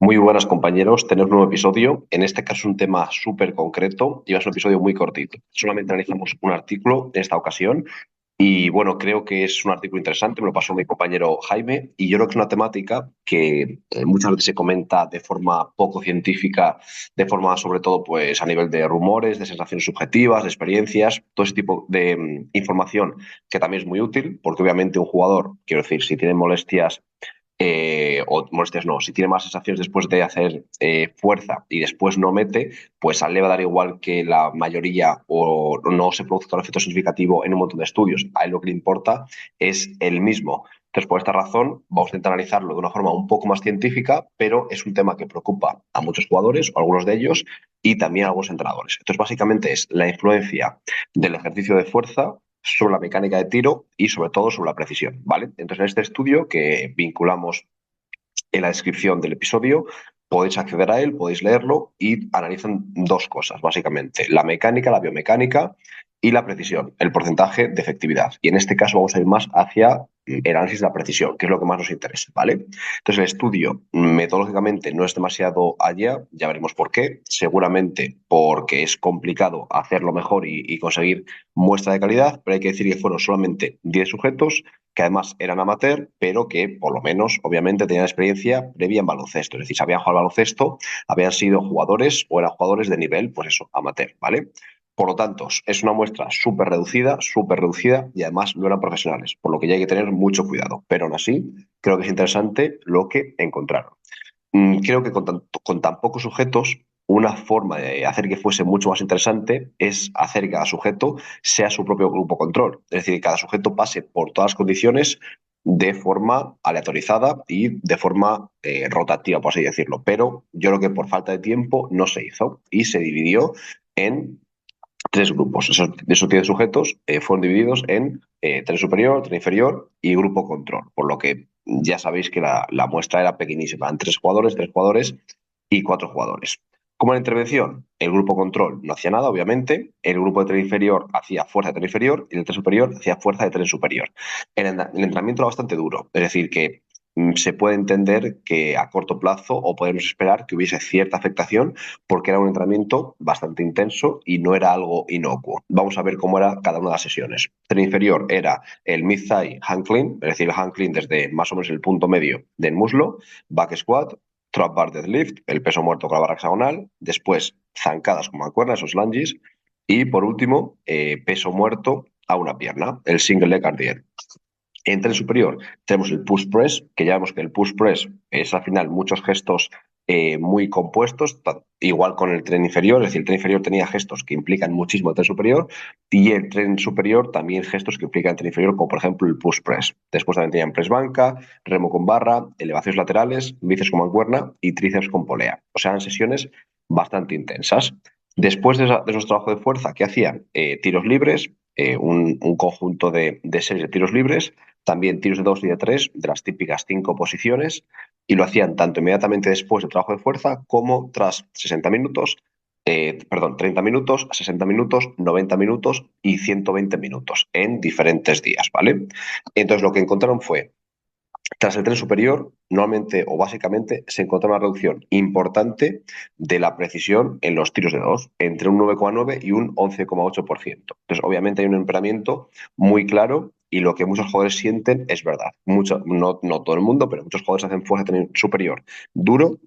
Muy buenas compañeros, tener un nuevo episodio. En este caso un tema súper concreto y va a ser un episodio muy cortito. Solamente analizamos un artículo en esta ocasión y bueno, creo que es un artículo interesante, me lo pasó mi compañero Jaime y yo creo que es una temática que muchas veces se comenta de forma poco científica, de forma sobre todo pues a nivel de rumores, de sensaciones subjetivas, de experiencias, todo ese tipo de información que también es muy útil porque obviamente un jugador, quiero decir, si tiene molestias o molestias no, si tiene más sensaciones después de hacer fuerza y después no mete, pues a él le va a dar igual que la mayoría o no se produzca un efecto significativo en un montón de estudios. A él lo que le importa es el mismo. Entonces, por esta razón, vamos a intentar analizarlo de una forma un poco más científica, pero es un tema que preocupa a muchos jugadores, o algunos de ellos, y también a algunos entrenadores. Entonces, básicamente es la influencia del ejercicio de fuerza sobre la mecánica de tiro y sobre todo sobre la precisión, ¿vale? Entonces, en este estudio que vinculamos en la descripción del episodio, podéis acceder a él, podéis leerlo y analizan dos cosas, básicamente, la mecánica, la biomecánica y la precisión, el porcentaje de efectividad. Y en este caso vamos a ir más hacia el análisis de la precisión, que es lo que más nos interesa, ¿vale? Entonces el estudio metodológicamente no es demasiado allá, ya veremos por qué, seguramente porque es complicado hacerlo mejor y conseguir muestra de calidad, pero hay que decir que fueron solamente 10 sujetos que además eran amateur, pero que por lo menos, obviamente, tenían experiencia previa en baloncesto. Es decir, sabían jugar al baloncesto, habían sido jugadores o eran jugadores de nivel, pues eso, amateur, ¿vale? Por lo tanto, es una muestra súper reducida y además no eran profesionales, por lo que ya hay que tener mucho cuidado. Pero aún así, creo que es interesante lo que encontraron. Creo que con tan pocos sujetos, una forma de hacer que fuese mucho más interesante es hacer que cada sujeto sea su propio grupo control. Es decir, que cada sujeto pase por todas las condiciones de forma aleatorizada y de forma rotativa, por así decirlo. Pero yo creo que por falta de tiempo no se hizo y se dividió en tres grupos. De esos 10 sujetos fueron divididos en tren superior, tren inferior y grupo control, por lo que ya sabéis que la muestra era pequeñísima, en tres jugadores y cuatro jugadores. Como en la intervención, el grupo control no hacía nada, obviamente, el grupo de tren inferior hacía fuerza de tren inferior y el tren superior hacía fuerza de tren superior. El entrenamiento era bastante duro, es decir, que se puede entender que a corto plazo o podemos esperar que hubiese cierta afectación porque era un entrenamiento bastante intenso y no era algo inocuo. Vamos a ver cómo era cada una de las sesiones. Tren inferior era el mid-thigh hang clean, es decir, el hang clean desde más o menos el punto medio del muslo, back squat, trap bar deadlift, el peso muerto con la barra hexagonal, después zancadas con mancuernas, esos lunges, y por último, peso muerto a una pierna, el single leg RDL. En tren superior tenemos el push press, que ya vemos que el push press es al final muchos gestos muy compuestos, igual con el tren inferior, es decir, el tren inferior tenía gestos que implican muchísimo el tren superior y el tren superior también gestos que implican el tren inferior, como por ejemplo el push press. Después también tenían press banca, remo con barra, elevaciones laterales, bíceps con mancuerna y tríceps con polea. O sea, eran sesiones bastante intensas. Después de esos trabajos de fuerza, ¿qué hacían? Tiros libres, un conjunto de series de tiros libres, también tiros de 2 y de 3 de las típicas 5 posiciones, y lo hacían tanto inmediatamente después del trabajo de fuerza como tras 60 minutos, 30 minutos, 60 minutos, 90 minutos y 120 minutos en diferentes días, ¿vale? Entonces lo que encontraron fue tras el tren superior, normalmente o básicamente se encontró una reducción importante de la precisión en los tiros de dos, entre un 9,9 y un 11,8%. Entonces, obviamente hay un empeoramiento muy claro y lo que muchos jugadores sienten es verdad. No todo el mundo, pero muchos jugadores hacen fuerza de tren superior duro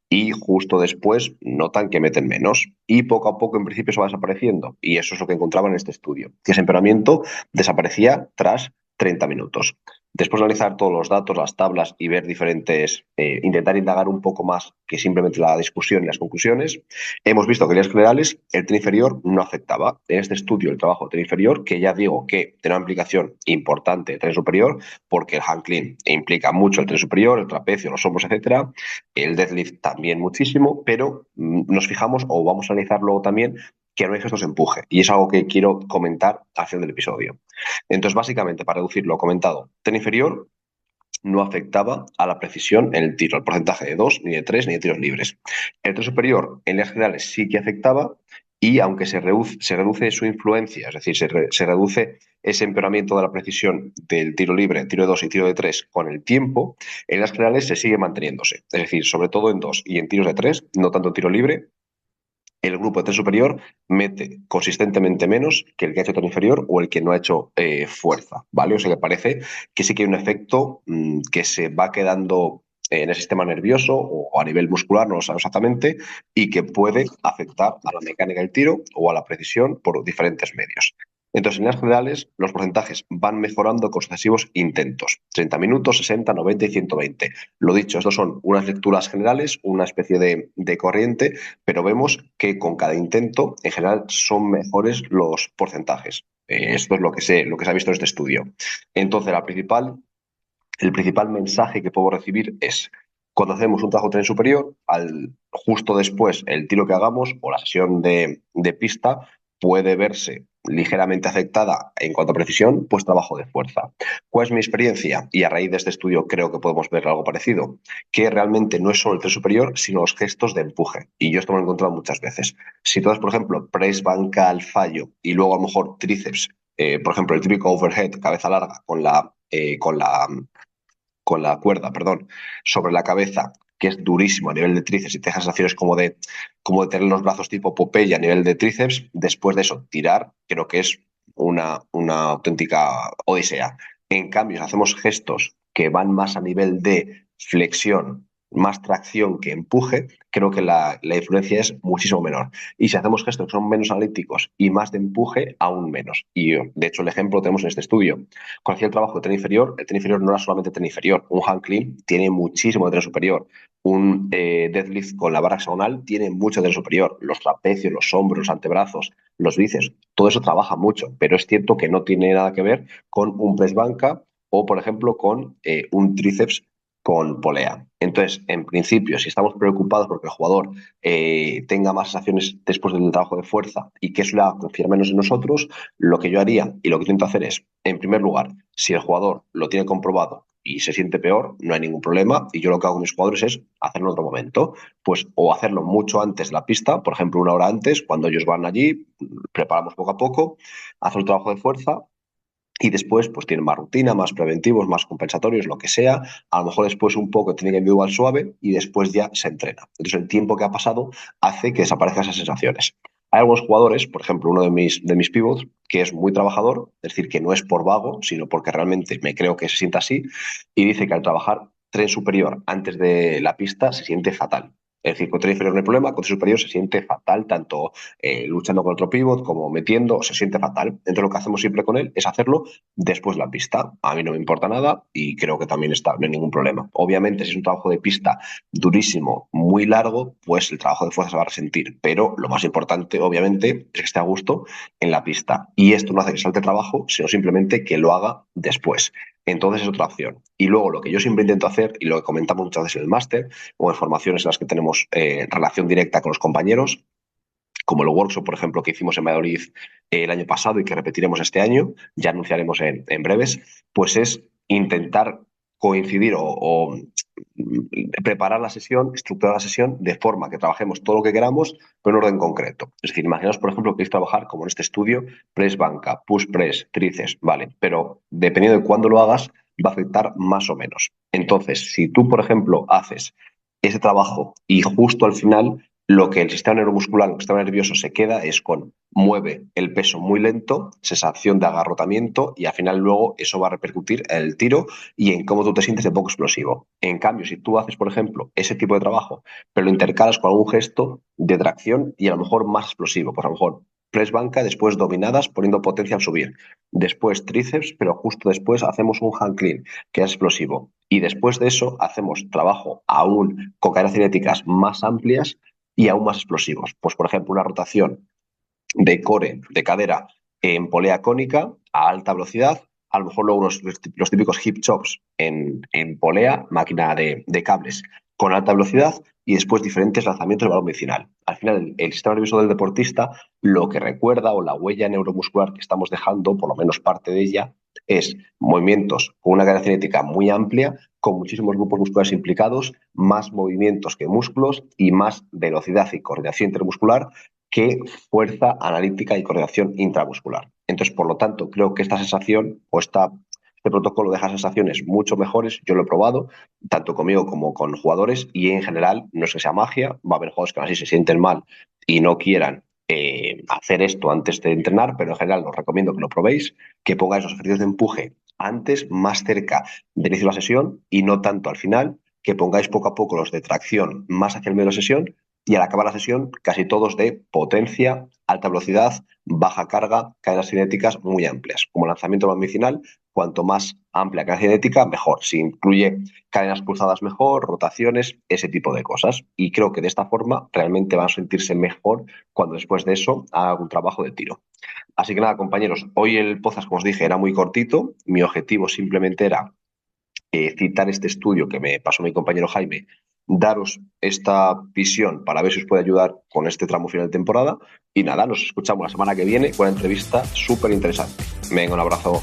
y justo después notan que meten menos. Y poco a poco, en principio, eso va desapareciendo. Y eso es lo que encontraban en este estudio, que ese empeoramiento desaparecía tras 30 minutos. Después de analizar todos los datos, las tablas y ver diferentes, intentar indagar un poco más que simplemente la discusión y las conclusiones, hemos visto que en líneas generales el tren inferior no afectaba. En este estudio el trabajo del tren inferior, que ya digo que tiene una implicación importante del tren superior, porque el hang clean implica mucho el tren superior, el trapecio, los hombros, etcétera, el deadlift también muchísimo, pero nos fijamos o vamos a analizar luego también que no hay gestos de empuje. Y es algo que quiero comentar al final del episodio. Entonces, básicamente, para reducir lo comentado, tren inferior no afectaba a la precisión en el tiro, el porcentaje de 2, ni de 3, ni de tiros libres. El tren superior, en líneas generales, sí que afectaba y aunque se reduce su influencia, es decir, se reduce ese empeoramiento de la precisión del tiro libre, tiro de 2 y tiro de 3 con el tiempo, en las generales se sigue manteniéndose. Es decir, sobre todo en 2 y en tiros de 3, no tanto en tiro libre, el grupo de tren superior mete consistentemente menos que el que ha hecho tren inferior o el que no ha hecho fuerza, ¿vale? O sea que parece que sí que hay un efecto que se va quedando en el sistema nervioso o a nivel muscular, no lo sabemos exactamente, y que puede afectar a la mecánica del tiro o a la precisión por diferentes medios. Entonces, en líneas generales, los porcentajes van mejorando con sucesivos intentos, 30 minutos, 60, 90 y 120. Lo dicho, estos son unas lecturas generales, una especie de corriente, pero vemos que con cada intento, en general, son mejores los porcentajes. Esto es lo que se ha visto en este estudio. Entonces, el principal mensaje que puedo recibir es, cuando hacemos un trabajo de tren superior, justo después el tiro que hagamos o la sesión de pista puede verse ligeramente afectada en cuanto a precisión, pues trabajo de fuerza. ¿Cuál es mi experiencia? Y a raíz de este estudio creo que podemos ver algo parecido, que realmente no es solo el tren superior, sino los gestos de empuje. Y yo esto me lo he encontrado muchas veces. Si tú das, por ejemplo, press banca al fallo y luego a lo mejor tríceps, por ejemplo, el típico overhead, cabeza larga, con la cuerda, perdón, sobre la cabeza, que es durísimo a nivel de tríceps y te deja sensaciones como de tener los brazos tipo Popeye a nivel de tríceps, después de eso, tirar, creo que es una auténtica odisea. En cambio, si hacemos gestos que van más a nivel de flexión, más tracción que empuje, creo que la influencia es muchísimo menor. Y si hacemos gestos que son menos analíticos y más de empuje, aún menos. Y de hecho el ejemplo lo tenemos en este estudio. Cuando hacía el trabajo de tren inferior, el tren inferior no era solamente tren inferior. Un hang clean tiene muchísimo de tren superior. Un deadlift con la barra hexagonal tiene mucho de tren superior. Los trapecios, los hombros, los antebrazos, los bíceps, todo eso trabaja mucho, pero es cierto que no tiene nada que ver con un press banca o, por ejemplo, con un tríceps con polea. Entonces, en principio, si estamos preocupados porque el jugador tenga más acciones después del trabajo de fuerza y que eso le haga confiar menos en nosotros, lo que yo haría y lo que intento hacer es, en primer lugar, si el jugador lo tiene comprobado y se siente peor, no hay ningún problema. Y yo lo que hago con mis jugadores es hacerlo en otro momento. Pues o hacerlo mucho antes de la pista, por ejemplo, una hora antes, cuando ellos van allí, preparamos poco a poco, hacer el trabajo de fuerza y después, pues tienen más rutina, más preventivos, más compensatorios, lo que sea. A lo mejor después un poco tiene que individual suave y después ya se entrena. Entonces el tiempo que ha pasado hace que desaparezcan esas sensaciones. Hay algunos jugadores, por ejemplo, uno de mis pivots, que es muy trabajador, es decir, que no es por vago, sino porque realmente me creo que se sienta así, y dice que al trabajar tren superior antes de la pista se siente fatal. Es decir, con tren inferior no hay problema, con tren superior se siente fatal, tanto luchando con otro pivot como metiendo, se siente fatal. Entonces lo que hacemos siempre con él es hacerlo después de la pista. A mí no me importa nada y creo que también está, no hay ningún problema. Obviamente, si es un trabajo de pista durísimo, muy largo, pues el trabajo de fuerza se va a resentir. Pero lo más importante, obviamente, es que esté a gusto en la pista. Y esto no hace que salte trabajo, sino simplemente que lo haga después. Entonces es otra opción. Y luego lo que yo siempre intento hacer, y lo que comentamos muchas veces en el máster o en formaciones en las que tenemos relación directa con los compañeros, como el workshop, por ejemplo, que hicimos en Valladolid el año pasado y que repetiremos este año, ya anunciaremos en breves, pues es intentar coincidir preparar la sesión, estructurar la sesión de forma que trabajemos todo lo que queramos, pero en orden concreto. Es decir, imaginaos, por ejemplo, que queréis trabajar, como en este estudio, press banca, push press, tríceps, vale, pero dependiendo de cuándo lo hagas, va a afectar más o menos. Entonces, si tú, por ejemplo, haces ese trabajo y justo al final lo que el sistema neuromuscular, el sistema nervioso se queda es con mueve el peso muy lento, sensación de agarrotamiento y al final luego eso va a repercutir en el tiro y en cómo tú te sientes de poco explosivo. En cambio, si tú haces, por ejemplo, ese tipo de trabajo, pero lo intercalas con algún gesto de tracción y a lo mejor más explosivo, pues a lo mejor press banca, después dominadas poniendo potencia al subir, después tríceps, pero justo después hacemos un hang clean, que es explosivo. Y después de eso hacemos trabajo aún con cadenas cinéticas más amplias y aún más explosivos. Pues, por ejemplo, una rotación de core, de cadera en polea cónica a alta velocidad, a lo mejor luego los típicos hip chops en polea, máquina de cables con alta velocidad y después diferentes lanzamientos de balón medicinal. Al final, el sistema nervioso del deportista lo que recuerda o la huella neuromuscular que estamos dejando, por lo menos parte de ella, es movimientos con una cadena cinética muy amplia, con muchísimos grupos musculares implicados, más movimientos que músculos y más velocidad y coordinación intermuscular que fuerza analítica y coordinación intramuscular. Entonces, por lo tanto, creo que esta sensación o este protocolo deja sensaciones mucho mejores. Yo lo he probado, tanto conmigo como con jugadores, y en general no es que sea magia. Va a haber jugadores que aún así se sienten mal y no quieran hacer esto antes de entrenar, pero en general os recomiendo que lo probéis, que pongáis los ejercicios de empuje antes, más cerca del inicio de la sesión y no tanto al final, que pongáis poco a poco los de tracción más hacia el medio de la sesión y al acabar la sesión casi todos de potencia, alta velocidad, baja carga, cadenas cinéticas muy amplias. Como lanzamiento medicinal, cuanto más amplia cadena cinética, mejor. Si incluye cadenas pulsadas mejor, rotaciones, ese tipo de cosas. Y creo que de esta forma realmente van a sentirse mejor cuando después de eso haga un trabajo de tiro. Así que nada, compañeros, hoy el podcast, como os dije, era muy cortito. Mi objetivo simplemente era citar este estudio que me pasó mi compañero Jaime, daros esta visión para ver si os puede ayudar con este tramo final de temporada. Y nada, nos escuchamos la semana que viene con una entrevista súper interesante. Venga, un abrazo.